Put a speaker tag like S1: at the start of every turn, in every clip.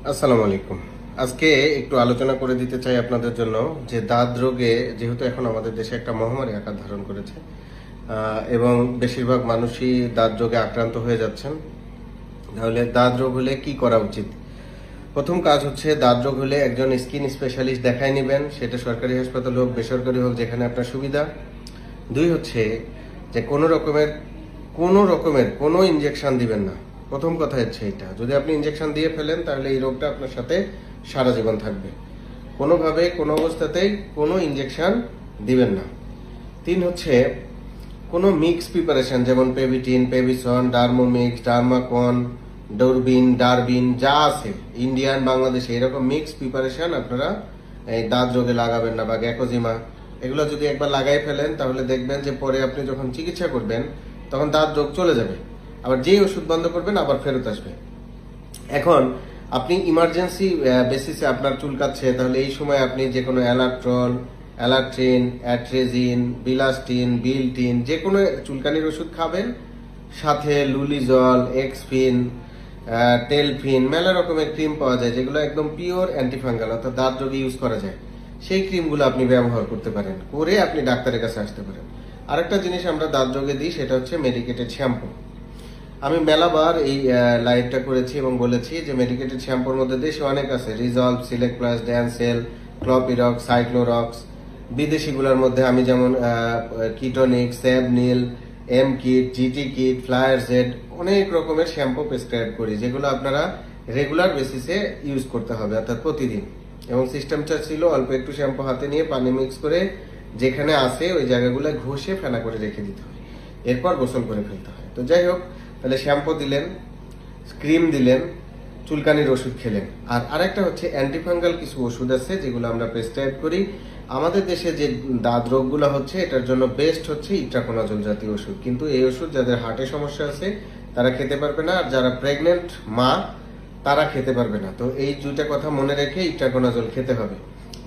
S1: আসসালামু আলাইকুম। আজকে একটু আলোচনা করে দিতে চাই আপনাদের জন্য যে দাঁত রোগে যেহেতু এখন আমাদের দেশে একটা মহামারী আকার ধারণ করেছে এবং বেশিরভাগ মানুষই দাঁত রোগে আক্রান্ত হয়ে যাচ্ছেন। তাহলে দাঁত রোগ হলে কি করা উচিত? প্রথম কাজ হচ্ছে দাঁত রোগ হলে একজন স্কিন স্পেশালিস্ট দেখাই নেবেন, সেটা সরকারি হাসপাতাল হোক বেসরকারি হোক, যেখানে আপনার সুবিধা। দুই হচ্ছে যে কোনো রকমের কোনো ইনজেকশন দিবেন না। প্রথম কথা হচ্ছে এটা, যদি আপনি ইনজেকশন দিয়ে ফেলেন তাহলে এই রোগটা আপনার সাথে সারা জীবন থাকবে। কোনোভাবে কোনো অবস্থাতেই কোনো ইনজেকশন দিবেন না। তিন হচ্ছে কোনো মিক্স প্রিপারেশন, যেমন পেভিটিন, পেভিসন, ডার্মোমিক্স, ডার্মাকন, ডারবিন যা আছে ইন্ডিয়ান বাংলাদেশে এরকম মিক্স প্রিপারেশন আপনারা এই দাঁত রোগে লাগাবেন না, বা গ্যাকোজিমা এগুলো যদি একবার লাগাই ফেলেন তাহলে দেখবেন যে পরে আপনি যখন চিকিৎসা করবেন তখন দাঁত রোগ চলে যাবে, আবার যেই ওষুধ বন্ধ করবেন আবার ফেরত আসবে। এখন আপনি ইমার্জেন্সি বেসিসে আপনার চুলকাচ্ছে, তাহলে এই সময় আপনি যে কোনো অ্যালাট্রল, অ্যালাট্রিন, অ্যাট্রেজিন, বিলাস্টিন, বিলটিন যে কোনো চুলকানির ওষুধ খাবেন। সাথে লুলিজল, এক্সফিন, টেলফিন, মেলা রকমের ক্রিম পাওয়া যায় যেগুলো একদম পিওর অ্যান্টিফাঙ্গাল, অর্থাৎ দাঁত রোগে ইউজ করা যায়। সেই ক্রিমগুলো আপনি ব্যবহার করতে পারেন, করে আপনি ডাক্তারের কাছে আসতে পারেন। আরেকটা জিনিস আমরা দাঁত রোগে দিই, সেটা হচ্ছে মেডিকেটেড শ্যাম্পু। আমি মেলাবার এই লাইভটা করেছি এবং বলেছি যে মেডিকেটেড শ্যাম্পুর মধ্যে দেশে অনেক আছে, রিজলভ, সিলেক্ট প্লাস, ড্যানসেল, ক্লপিরক্স, সাইক্লোরক্স। বিদেশিগুলোর মধ্যে আমি যেমন কিটোনিক, স্যাবনিল, এম কিট, জিটি কিট, ফ্লায়ার জেড অনেক রকমের শ্যাম্পু প্রেসক্রাইব করি, যেগুলো আপনারা রেগুলার বেসিসে ইউজ করতে হবে, অর্থাৎ প্রতিদিন। এবং সিস্টেমটা ছিল অল্প একটু শ্যাম্পু হাতে নিয়ে পানি মিক্স করে যেখানে আসে ওই জায়গাগুলো ঘষে ফেনা করে রেখে দিতে হয়, এরপর গোসল করে ফেলতে হয়। তো যাই হোক, তাহলে শ্যাম্পু দিলেন, ক্রিম দিলেন, চুলকানির ওষুধ খেলেন। আর আরেকটা হচ্ছে অ্যান্টিফাঙ্গাল কিছু ওষুধ আছে যেগুলো আমরা প্রেসক্রাইব করি। আমাদের দেশে যে দাঁত রোগগুলো হচ্ছে এটার জন্য বেস্ট হচ্ছে ইট্রাকোনাজল জাতীয় ওষুধ, কিন্তু এই ওষুধ যাদের হার্টে সমস্যা আছে তারা খেতে পারবে না, আর যারা প্রেগনেন্ট মা তারা খেতে পারবে না। তো এই দুইটা কথা মনে রেখে ইট্রাকোনাজল খেতে হবে।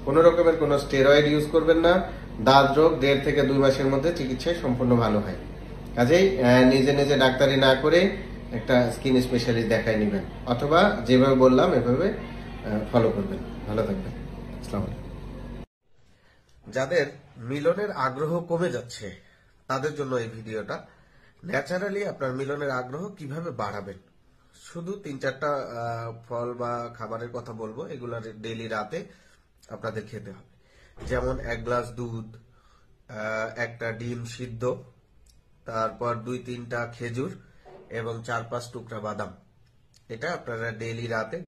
S1: কোনো রকমের কোনো স্টেরয়েড ইউজ করবেন না। দাঁত রোগ 1.5 থেকে 2 মাসের মধ্যে চিকিৎসায় সম্পূর্ণ ভালো হয়। কাজেই নিজে নিজে ডাক্তারি না করে একটা স্কিন স্পেশালিস্ট দেখাই নেবেন, অথবা যেভাবে বললাম এভাবে ফলো করবেন। ভালো থাকবেন। আসসালামু আলাইকুম। যাদের মিলনের আগ্রহ কমে যাচ্ছে তাদের জন্য এই ভিডিওটা। ন্যাচারালি আপনার মিলনের আগ্রহ কিভাবে বাড়াবেন, শুধু 3-4টা ফল বা খাবারের কথা বলবো, এগুলো ডেইলি রাতে আপনাদের খেতে হবে। যেমন 1 গ্লাস দুধ, একটা ডিম সিদ্ধ, তারপর 2-3টা খেজুর এবং 4-5 টুকরা বাদাম। এটা আপনারা ডেইলি রাতে